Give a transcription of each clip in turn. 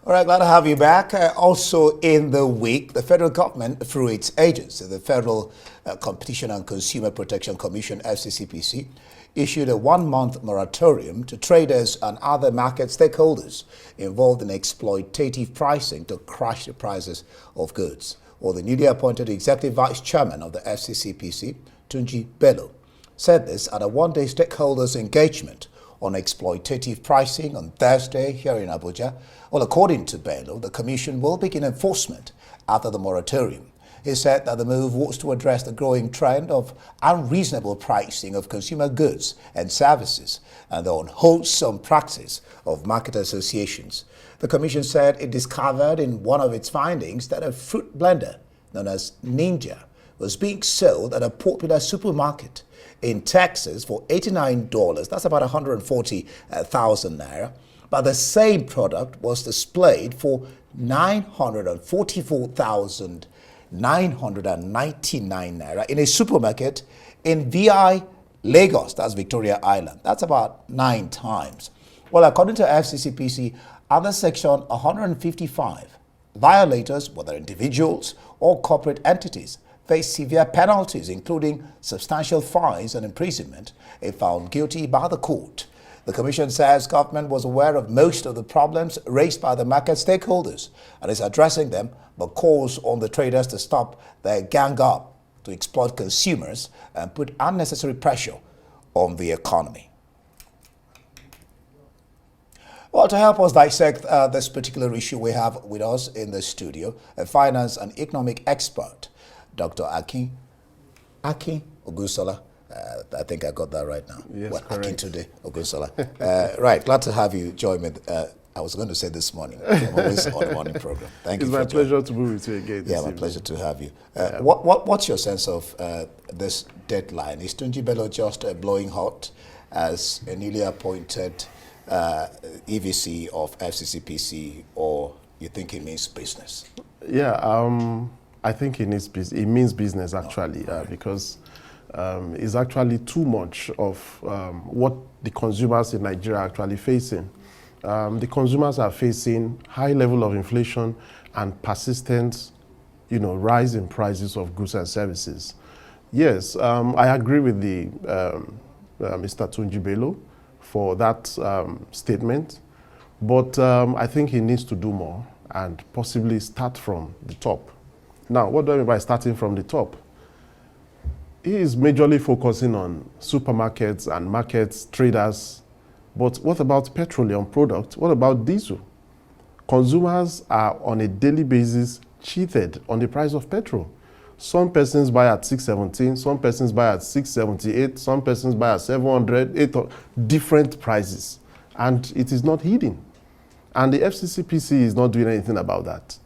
All right, glad to have you back. Also in the week, the federal government, through its agency, the Federal Competition and Consumer Protection Commission, FCCPC, issued a one-month moratorium to traders and other market stakeholders involved in exploitative pricing to crash the prices of goods. Or the newly appointed executive vice chairman of the FCCPC, Tunji Bello, said this at a one-day stakeholders engagement on exploitative pricing on Thursday here in Abuja. Well, according to Bello, the commission will begin enforcement after the moratorium. He said that the move was to address the growing trend of unreasonable pricing of consumer goods and services and the unwholesome practice of market associations. The commission said it discovered in one of its findings that a fruit blender known as Ninja was being sold at a popular supermarket in Texas for $89, that's about 140,000 naira, but the same product was displayed for 944,999 naira in a supermarket in VI Lagos, that's Victoria Island. That's about 9 times. Well, according to FCCPC, under Section 155, violators, whether individuals or corporate entities, face severe penalties, including substantial fines and imprisonment, if found guilty by the court. The commission says government was aware of most of the problems raised by the market stakeholders and is addressing them, but calls on the traders to stop their gang up to exploit consumers and put unnecessary pressure on the economy. Well, to help us dissect this particular issue, we have with us in the studio a finance and economic expert, Dr. Akin Ogunsola. I think I got that right now. Yes, well, correct. Akin today, Ogunsola. Right, glad to have you join me. I was going to say this morning. I'm always on the morning program. Thank you. It's my pleasure to be with you again. Yeah, my pleasure to have you. What's your sense of this deadline? Is Tunji Bello just blowing hot as a newly appointed EVC of FCCPC, or you think it means business? Yeah, I think it means business actually, because it's actually too much of what the consumers in Nigeria are actually facing. The consumers are facing high level of inflation and persistent, rise in prices of goods and services. Yes, I agree with the Mr. Tunji Bello for that statement, but I think he needs to do more and possibly start from the top. Now, what do I mean by starting from the top? He is majorly focusing on supermarkets and markets, traders, but what about petroleum products? What about diesel? Consumers are on a daily basis cheated on the price of petrol. Some persons buy at 617, some persons buy at 678, some persons buy at 700, 800, different prices. And it is not hidden. And the FCCPC is not doing anything about that.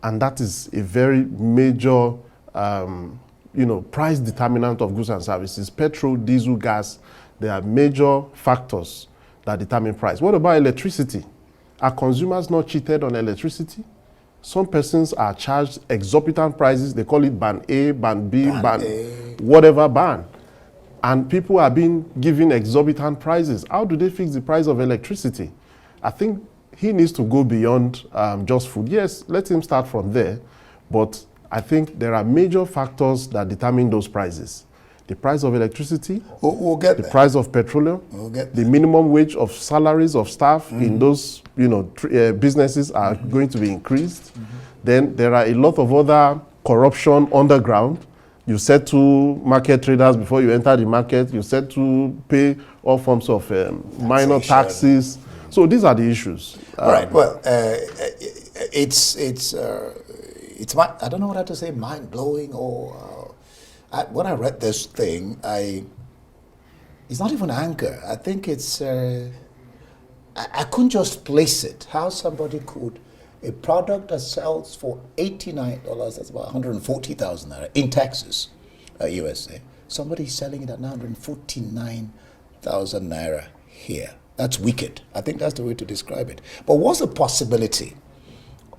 And that is a very major, price determinant of goods and services. Petrol, diesel, gas, they are major factors that determine price. What about electricity? Are consumers not cheated on electricity? Some persons are charged exorbitant prices. They call it ban A, ban B, ban whatever ban. And people are being given exorbitant prices. How do they fix the price of electricity? I think he needs to go beyond just food. Yes, let him start from there. But I think there are major factors that determine those prices. The price of electricity, we'll get the there. price of petroleum, the minimum wage of salaries of staff in those businesses are going to be increased. Then there are a lot of other corruption underground. You said to market traders before you enter the market, you said to pay all forms of minor taxes. So these are the issues. Right. Well, it's I don't know what to say, mind blowing or. When I read this thing, it's not even anger. I think it's, I couldn't just place it. How somebody could, a product that sells for $89, that's about 140,000 naira in Texas, USA. Somebody's selling it at 949,000 naira here. That's wicked. I think that's the way to describe it. But what's the possibility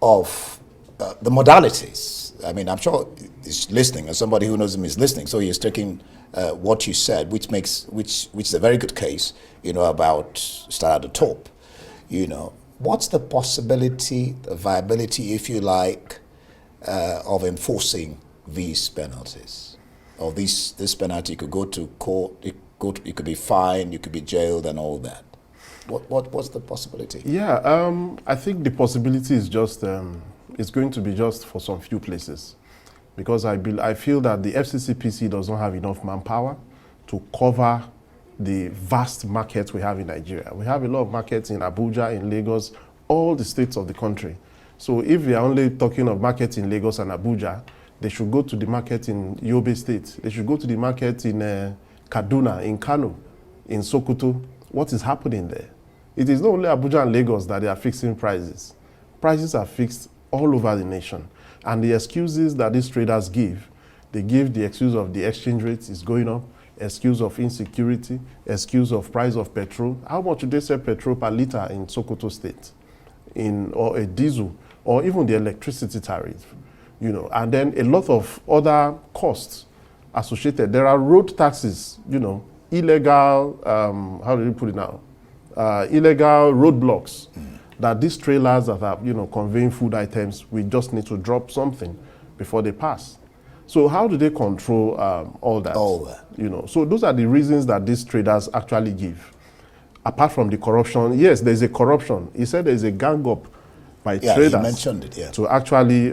of the modalities? I mean, I'm sure he's listening, and somebody who knows him is listening. So he's taking what you said, which is a very good case, about start at the top, What's the possibility, the viability, if you like, of enforcing these penalties? Or this penalty could go to court, you could be fined, you could be jailed and all that. What's the possibility? Yeah, I think the possibility is just, it's going to be just for some few places. Because I feel that the FCCPC does not have enough manpower to cover the vast markets we have in Nigeria. We have a lot of markets in Abuja, in Lagos, all the states of the country. So if we are only talking of markets in Lagos and Abuja, they should go to the market in Yobe State. They should go to the market in Kaduna, in Kano, in Sokoto. What is happening there? It is not only Abuja and Lagos that they are fixing prices. Prices are fixed all over the nation. And the excuses that these traders give, they give the excuse of the exchange rate is going up, excuse of insecurity, excuse of price of petrol. How much do they sell petrol per liter in Sokoto State? Or a diesel, or even the electricity tariff, and then a lot of other costs associated. There are road taxes, illegal, how do you put it now? Illegal roadblocks that these trailers that are, conveying food items, we just need to drop something before they pass. So how do they control all that? All that. So those are the reasons that these traders actually give. Apart from the corruption, yes, there's a corruption. He said there's a gang up by traders he mentioned it, yeah, to actually,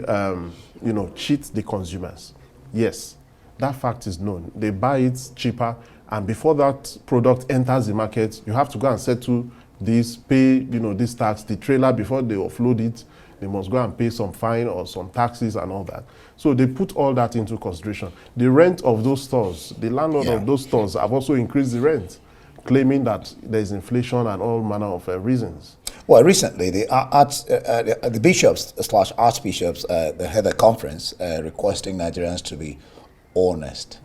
cheat the consumers. Yes, that fact is known. They buy it cheaper, and before that product enters the market, you have to go and settle this, pay, this tax. The trailer, before they offload it, they must go and pay some fine or some taxes and all that. So they put all that into consideration. The rent of those stores, the landlord of those stores have also increased the rent, claiming that there is inflation and all manner of reasons. Well, recently, the bishops / archbishops they had a conference requesting Nigerians to be honest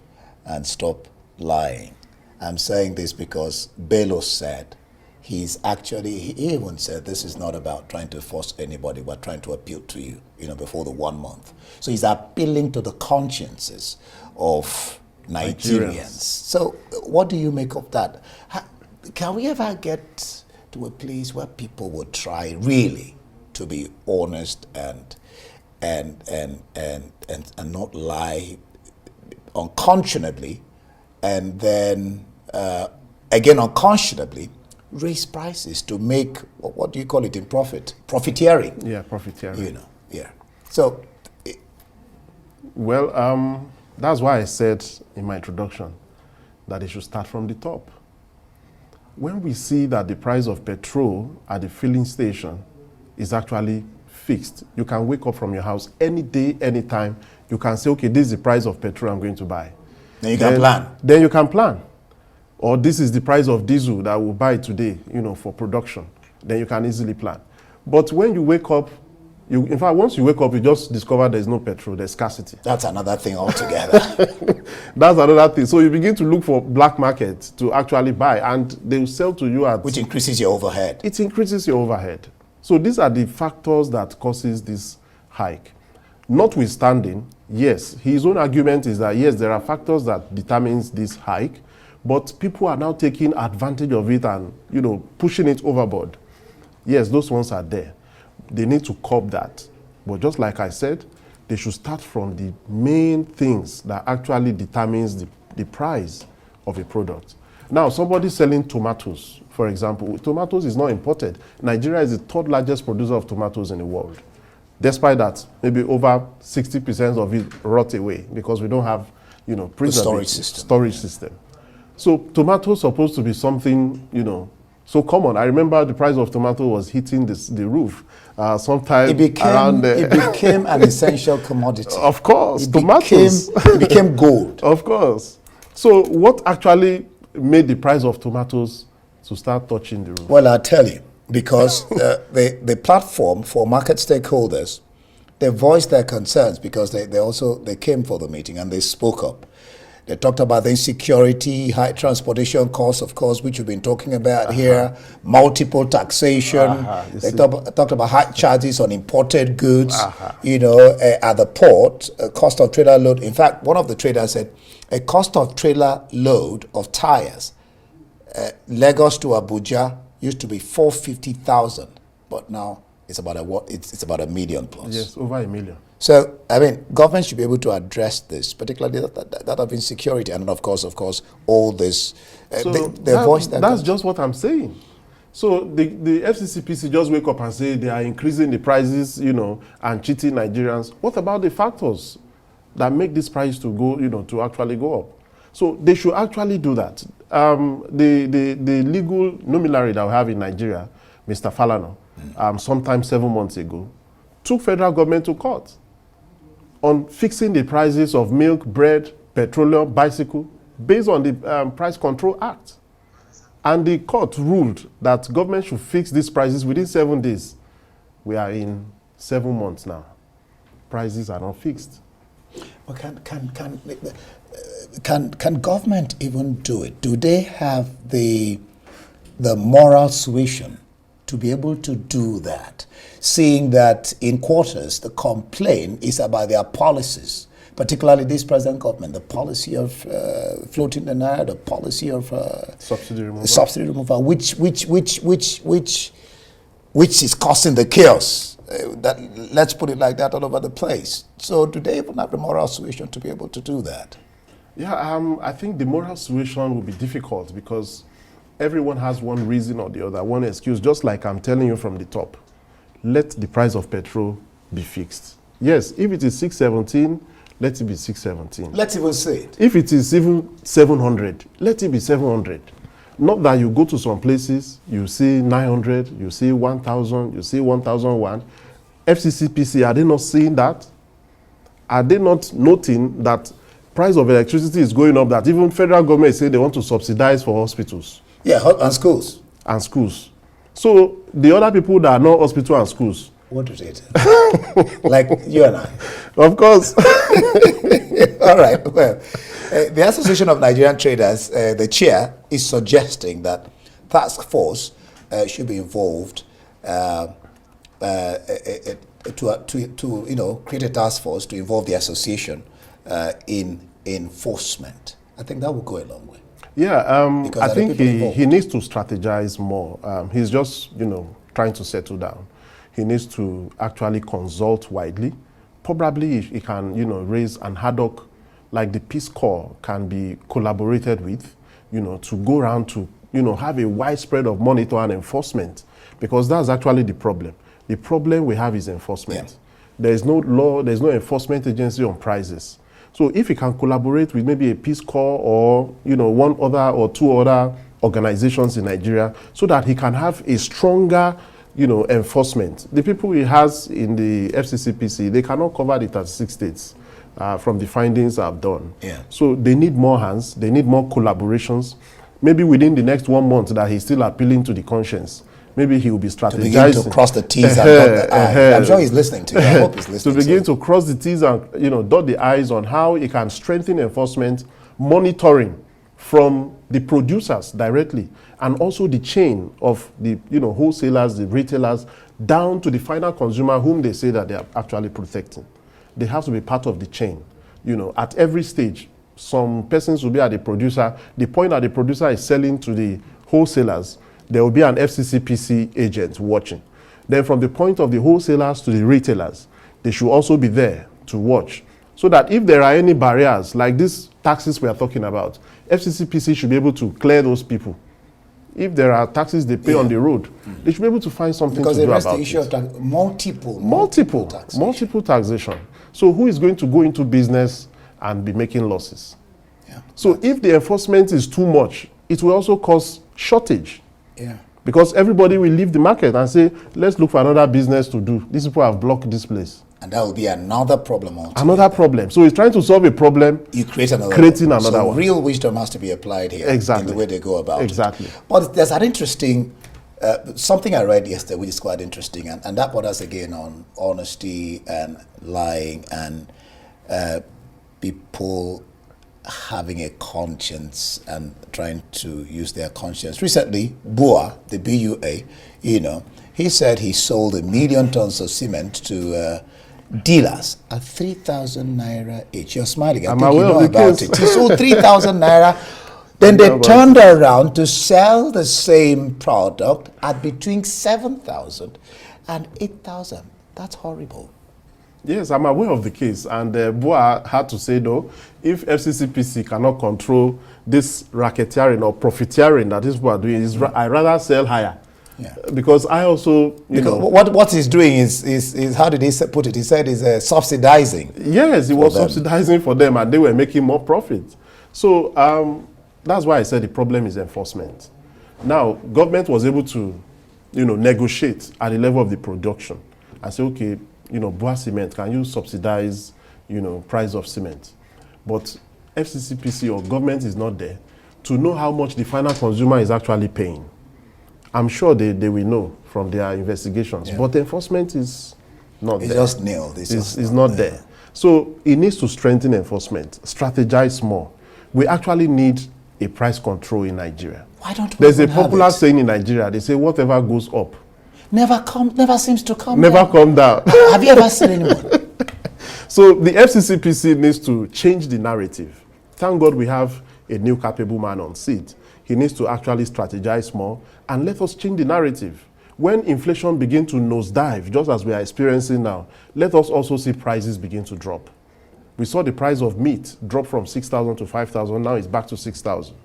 and stop lying. I'm saying this because Bello said he even said this is not about trying to force anybody, but trying to appeal to you, before the 1 month. So he's appealing to the consciences of Nigerians. So what do you make of that? Can we ever get to a place where people will try really to be honest and not lie unconscionably, and then again unconscionably raise prices to make, what do you call it in profiteering? Yeah, profiteering. Yeah. So, well, that's why I said in my introduction that it should start from the top. When we see that the price of petrol at the filling station is actually fixed, you can wake up from your house any day, anytime. You can say, okay, this is the price of petrol I'm going to buy. Then you can plan. Then you can plan. Or this is the price of diesel that I will buy today, for production. Then you can easily plan. But when you wake up, in fact, once you wake up, you just discover there's no petrol, there's scarcity. That's another thing altogether. That's another thing. So you begin to look for black markets to actually buy, and they will sell to you at... Which increases your overhead. It increases your overhead. So these are the factors that causes this hike. Notwithstanding, yes, his own argument is that, yes, there are factors that determines this hike, but people are now taking advantage of it and, pushing it overboard. Yes, those ones are there. They need to curb that. But just like I said, they should start from the main things that actually determines the price of a product. Now, somebody selling tomatoes, for example, tomatoes is not imported. Nigeria is the third largest producer of tomatoes in the world. Despite that, maybe over 60% of it rot away because we don't have, storage system. So tomatoes supposed to be something, so common. I remember the price of tomato was hitting the roof. Sometime it became an essential commodity. Of course, tomatoes. It became gold. Of course. So what actually made the price of tomatoes to start touching the roof? Well, I'll tell you, because the platform for market stakeholders, they voiced their concerns because they came for the meeting and they spoke up. They talked about the insecurity, high transportation costs, of course, which we've been talking about here, multiple taxation. They talked about high charges on imported goods, at the port, cost of trailer load. In fact, one of the traders said a cost of trailer load of tires, Lagos to Abuja, used to be 450,000. but now it's about it's about 1 million plus. Yes, over 1 million. So, I mean, government should be able to address this, particularly that of insecurity, and of course, all this. So That's just what I'm saying. So the FCCPC just wake up and say they are increasing the prices, and cheating Nigerians. What about the factors that make this price to go, to actually go up? So they should actually do that. The legal luminary that we have in Nigeria, Mr. Falana, sometime 7 months ago, took federal government to court on fixing the prices of milk, bread, petroleum, bicycle, based on the Price Control Act. And the court ruled that government should fix these prices within 7 days. We are in 7 months now. Prices are not fixed. Well, can government even do it? Do they have the moral suasion to be able to do that, seeing that in quarters the complaint is about their policies, particularly this present government, the policy of floating the naira, the policy of subsidy removal, which is causing the chaos. That, let's put it like that, all over the place. So do they even have the moral suasion to be able to do that? Yeah, I think the moral suasion will be difficult because everyone has one reason or the other, one excuse, just like I'm telling you from the top. Let the price of petrol be fixed. Yes, if it is 617, let it be 617. Let's even say it. If it is even 700, let it be 700. Not that you go to some places, you see 900, you see 1,000, you see 1,001. FCCPC, are they not seeing that? Are they not noting that price of electricity is going up, that even federal government is saying they want to subsidize for hospitals? Yeah, and schools. And schools. So the other people that are not hospital and schools. What do they do? Like you and I. Of course. All right. Well, the Association of Nigerian Traders, the chair, is suggesting that task force should be involved to create a task force to involve the association in enforcement. I think that will go a long way. Yeah, I think he needs to strategize more. He's just, trying to settle down. He needs to actually consult widely. Probably he can, raise an ad hoc, like the Peace Corps can be collaborated with, to go around to, have a widespread of monitor and enforcement, because that's actually the problem. The problem we have is enforcement. Yeah. There is no law, there's no enforcement agency on prices. So if he can collaborate with maybe a Peace Corps or, one other or two other organizations in Nigeria, so that he can have a stronger, enforcement. The people he has in the FCCPC, they cannot cover the 36 states from the findings I've done. Yeah. So they need more hands, they need more collaborations. Maybe within the next 1 month that he's still appealing to the conscience, maybe he will be strategizing. To begin to cross the T's and dot the I's. I'm sure he's listening to you. I hope he's listening to begin to cross the T's and dot the I's on how he can strengthen enforcement, monitoring from the producers directly, and also the chain of the wholesalers, the retailers, down to the final consumer whom they say that they are actually protecting. They have to be part of the chain. At every stage, some persons will be at the producer. The point that the producer is selling to the wholesalers, there will be an FCCPC agent watching. Then from the point of the wholesalers to the retailers, they should also be there to watch. So that if there are any barriers, like these taxes we are talking about, FCCPC should be able to clear those people. If there are taxes they pay on the road, they should be able to find something to do about it. Because the issue of multiple taxation. So who is going to go into business and be making losses? Yeah. So if the enforcement is too much, it will also cause shortage. Yeah. Because everybody will leave the market and say, let's look for another business to do. These people have blocked this place. And that will be another problem altogether. Another problem. So he's trying to solve a problem. You create another creating one. Another one. Real wisdom has to be applied here. Exactly. In the way they go about it. But there's an interesting, something I read yesterday which is quite interesting, and that borders again on honesty and lying and people having a conscience and trying to use their conscience. Recently, Bua, the BUA, he said he sold 1 million tons of cement to dealers at 3,000 naira each. You're smiling. I think you know about it. He sold 3,000 naira Then they turned around to sell the same product at between 7,000 and 8,000. That's horrible. Yes, I'm aware of the case, and Bua had to say, no, if FCCPC cannot control this racketeering or profiteering that these people are doing, I rather sell higher. Yeah. Because I also, you know, what he's doing is how did he put it? He said is subsidizing. Yes, he was subsidizing for them, and they were making more profit. So that's why I said the problem is enforcement. Now, government was able to, you know, negotiate at the level of the production and say, okay, you know, Bua Cement, can you subsidize, you know, price of cement? But FCCPC or government is not there to know how much the final consumer is actually paying. I'm sure they will know from their investigations, but enforcement is not there. It's just nil. It's not there. So it needs to strengthen enforcement, strategize more. We actually need a price control in Nigeria. Why don't we? There's a popular saying in Nigeria, they say whatever goes up never seems to come down. Have you ever seen anyone? So the FCCPC needs to change the narrative. Thank God we have a new capable man on seat. He needs to actually strategize more and let us change the narrative. When inflation begins to nosedive, just as we are experiencing now, let us also see prices begin to drop. We saw the price of meat drop from 6,000 to 5,000, now it's back to 6,000.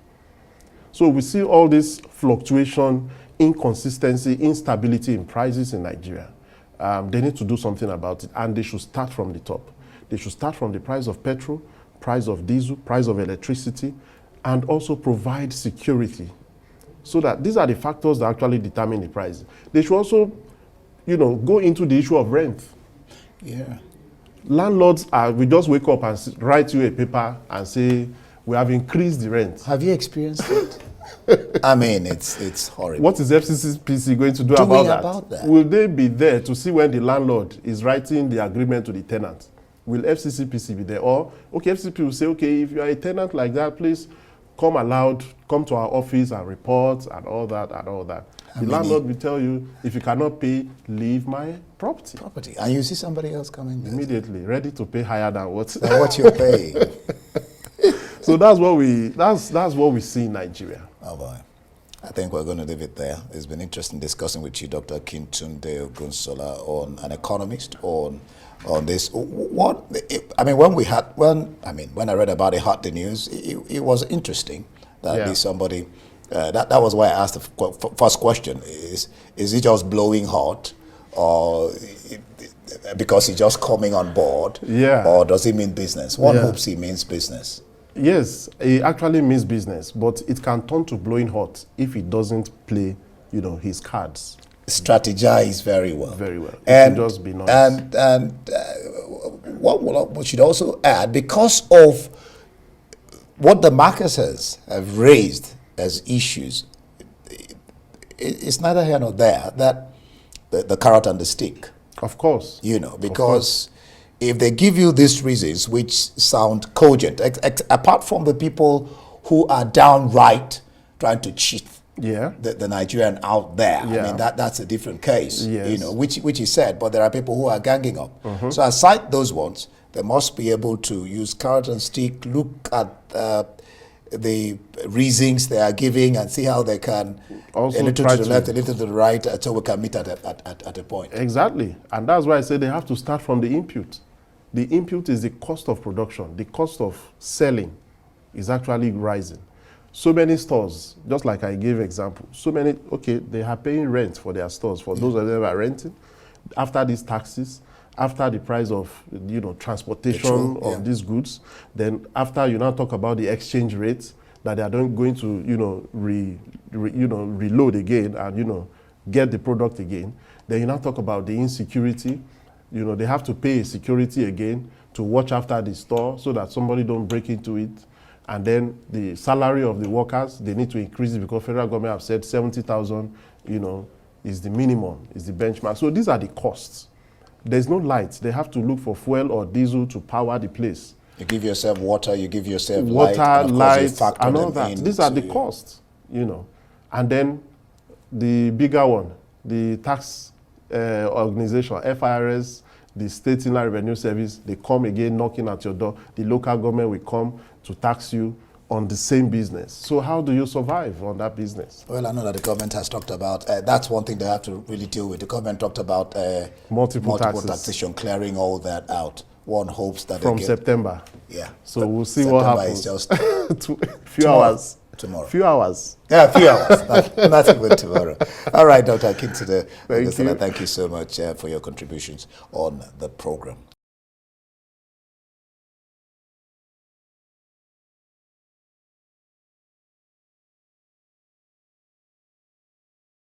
So we see all this fluctuation, inconsistency, instability in prices in Nigeria. They need to do something about it, and they should start from the top. They should start from the price of petrol, price of diesel, price of electricity, and also provide security. So that these are the factors that actually determine the price. They should also, you know, go into the issue of rent. Yeah. Landlords we just wake up and write you a paper and say, we have increased the rent. Have you experienced it? I mean, it's horrible. What is FCCPC going to do about that? Will they be there to see when the landlord is writing the agreement to the tenant? Will FCCPC be there? Or, okay, FCCPC will say, okay, if you are a tenant like that, please come to our office and report and all that. The landlord will tell you, if you cannot pay, leave my property. And you see somebody else coming there. Immediately, ready to pay higher than what you're paying. So that's what we see in Nigeria. Oh boy. I think we're going to leave it there. It's been interesting discussing with you, Dr. Kintunde Ogunsola, on an economist on this. When I read about it, hot the news, it was interesting that at least somebody. That was why I asked the first question: is it just blowing hot, or because he's just coming on board, or does it mean business? One hopes he means business. Yes, it actually means business, but it can turn to blowing hot if he doesn't play, you know, his cards. Strategize very well. Very well. And just be nice. And what we should also add, because of what the marketers have raised as issues, it's neither here nor there that the carrot and the stick. Of course. You know, because if they give you these reasons which sound cogent, apart from the people who are downright trying to cheat the Nigerian out there, I mean, that's a different case, you know, which is said, but there are people who are ganging up. So aside those ones, they must be able to use carrot and stick, look at the reasons they are giving and see how they can also a little to the left, a little to the right, so we can meet at a point. Exactly. And that's why I say they have to start from the input. The input is the cost of production. The cost of selling is actually rising. So many stores, just like I gave example, they are paying rent for their stores, for those of them who are renting. After these taxes, after the price of, you know, transportation of these goods, then after you now talk about the exchange rates that they are going to, you know, reload again and, you know, get the product again, then you now talk about the insecurity. You know, they have to pay security again to watch after the store so that somebody don't break into it. And then the salary of the workers, they need to increase it because federal government have said 70,000, you know, is the minimum, is the benchmark. So these are the costs. There's no lights. They have to look for fuel or diesel to power the place. You give yourself water, you give yourself water, lights, and all that. These are the costs, you know. And then the bigger one, the tax organization, FIRS, the State Inland Revenue Service, they come again knocking at your door. The local government will come to tax you on the same business. So how do you survive on that business? Well, I know that the government has talked about, that's one thing they have to really deal with. The government talked about Multiple taxation, clearing all that out. One hopes that from September. Yeah. So we'll see September what happens. Is just few hours. Tomorrow. Few hours. Yeah, a few hours. Nothing but tomorrow. All right, Dr. Akintola, Thank you. Thank you so much for your contributions on the program.